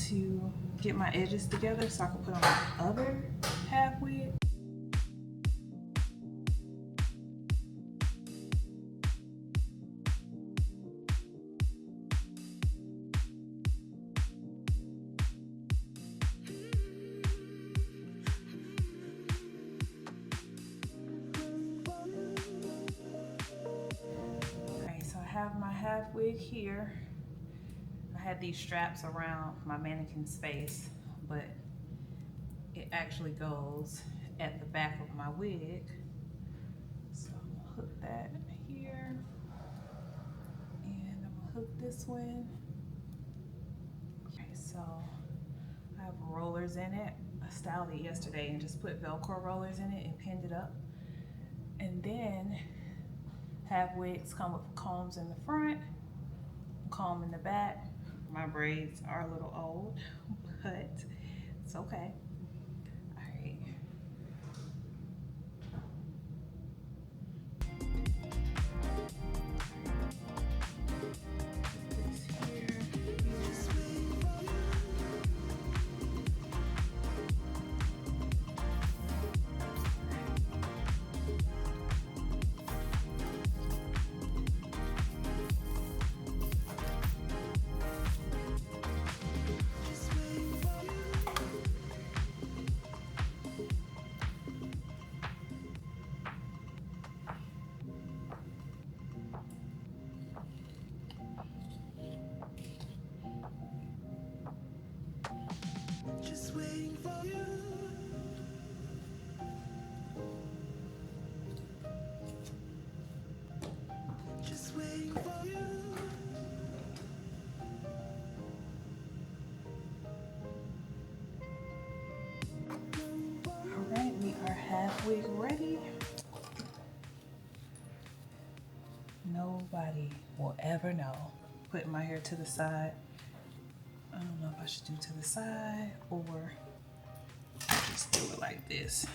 to get my edges together so I can put on my other half wig. Okay, so I have my half wig here. I had these straps around my mannequin's face, but it actually goes at the back of my wig. So I'm gonna hook that here, and I'm gonna hook this one. Okay, so I have rollers in it. I styled it yesterday and just put Velcro rollers in it and pinned it up. And then half wigs come with combs in the front, comb in the back. My braids are a little old, but it's okay. All right. This here. Just waiting for you. Just waiting for you. All right, we are half wig ready. Nobody will ever know. Putting my hair to the side. I don't know if I should do to the side or just do it like this.